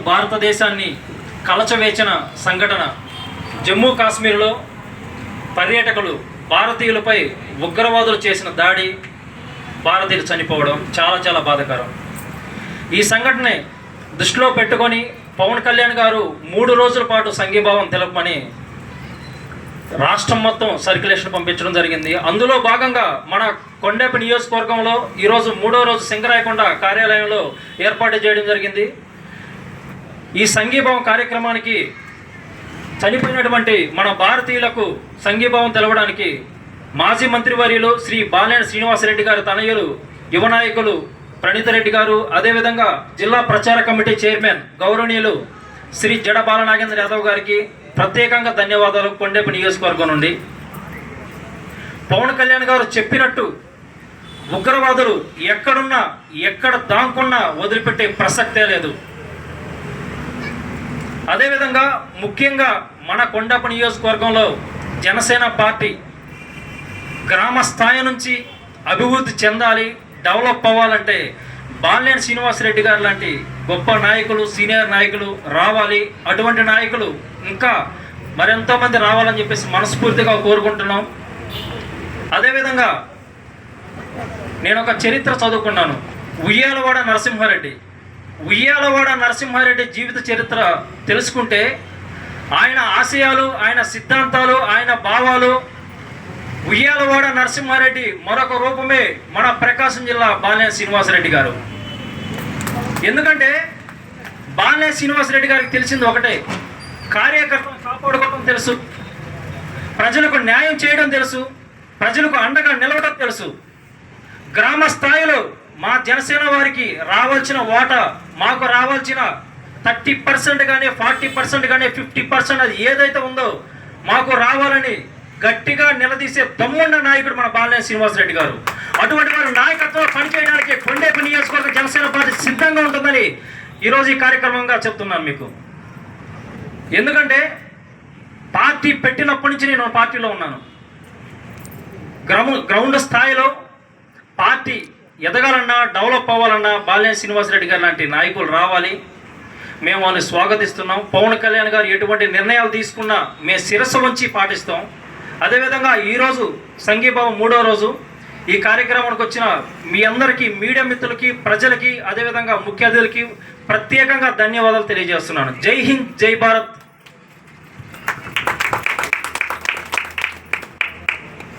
భారతదేశాన్ని కలచవేసిన సంఘటన. జమ్మూ కాశ్మీర్లో పర్యాటకులు భారతీయులపై ఉగ్రవాదులు చేసిన దాడి, భారతీయులు చనిపోవడం చాలా చాలా బాధాకరం. ఈ సంఘటన దృష్టిలో పెట్టుకొని పవన్ కళ్యాణ్ గారు 3 రోజుల పాటు సంఘీభావం తెలపమని రాష్ట్రం మొత్తం సర్క్యులేషన్ పంపించడం జరిగింది. అందులో భాగంగా మన కొండేపి నియోజకవర్గంలో ఈరోజు 3వ రోజు సింగరాయకొండ కార్యాలయంలో ఏర్పాటు చేయడం జరిగింది. ఈ సంఘీభావం కార్యక్రమానికి చనిపోయినటువంటి మన భారతీయులకు సంఘీభావం తెలవడానికి మాజీ మంత్రివర్యులు శ్రీ బాలినేని శ్రీనివాసరెడ్డి గారు తనయులు యువ నాయకులు ప్రణీత రెడ్డి గారు, అదేవిధంగా జిల్లా ప్రచార కమిటీ చైర్మన్ గౌరవనీయులు శ్రీ జడ బాలనాగేంద్ర యాదవ్ గారికి ప్రత్యేకంగా ధన్యవాదాలు. కొండేపి నియోజకవర్గం నుండి పవన్ కళ్యాణ్ గారు చెప్పినట్టు ఉగ్రవాదులు ఎక్కడున్నా ఎక్కడ దాంకున్నా వదిలిపెట్టే ప్రసక్తే లేదు. అదేవిధంగా ముఖ్యంగా మన కొండపి నియోజకవర్గంలో జనసేన పార్టీ గ్రామ స్థాయి నుంచి అభివృద్ధి చెందాలి, డెవలప్ అవ్వాలంటే బాలినేని శ్రీనివాసరెడ్డి గారు లాంటి గొప్ప నాయకులు, సీనియర్ నాయకులు రావాలి. అటువంటి నాయకులు ఇంకా మరెంతోమంది రావాలని చెప్పేసి మనస్ఫూర్తిగా కోరుకుంటున్నాం. అదేవిధంగా నేను ఒక చరిత్ర చదువుకున్నాను. ఉయ్యాలవాడ నరసింహారెడ్డి జీవిత చరిత్ర తెలుసుకుంటే ఆయన ఆశయాలు, ఆయన సిద్ధాంతాలు, ఆయన భావాలు, ఉయ్యాలవాడ నరసింహారెడ్డి మరొక రూపమే మన ప్రకాశం జిల్లా బాలినేని శ్రీనివాసరెడ్డి గారు. ఎందుకంటే బాలినేని శ్రీనివాసరెడ్డి గారికి తెలిసింది ఒకటే, కార్యకర్తలను కాపాడుకోవడం తెలుసు, ప్రజలకు న్యాయం చేయడం తెలుసు, ప్రజలకు అండగా నిలవడం తెలుసు. గ్రామ స్థాయిలో మా జనసేన వారికి రావాల్సిన వాటా, మాకు రావాల్సిన 30% కానీ 40% కానీ 50% అది ఏదైతే ఉందో మాకు రావాలని గట్టిగా నిలదీసే దమ్మున్న నాయకుడు మన బాలినేని శ్రీనివాసరెడ్డి గారు. అటువంటి వారి నాయకత్వం పనిచేయడానికి కొండేపి నియోజకవర్గ జనసేన పార్టీ సిద్ధంగా ఉంటుందని ఈరోజు ఈ కార్యక్రమంగా చెప్తున్నాను మీకు. ఎందుకంటే పార్టీ పెట్టినప్పటి నుంచి నేను పార్టీలో ఉన్నాను. గ్రౌండ్ స్థాయిలో పార్టీ ఎదగాలన్నా, డెవలప్ అవ్వాలన్నా బాలినేని శ్రీనివాసరెడ్డి గారు లాంటి నాయకులు రావాలి. మేము వాళ్ళని స్వాగతిస్తున్నాం. పవన్ కళ్యాణ్ గారు ఎటువంటి నిర్ణయాలు తీసుకున్నా మేము శిరస్సు వంచి పాటిస్తాం. అదేవిధంగా ఈరోజు సంఘీభావం 3వ రోజు ఈ కార్యక్రమానికి వచ్చిన మీ అందరికీ, మీడియా మిత్రులకి, ప్రజలకి, అదేవిధంగా ముఖ్య అతిథులకి ప్రత్యేకంగా ధన్యవాదాలు తెలియజేస్తున్నాను. జై హింద్, జై భారత్.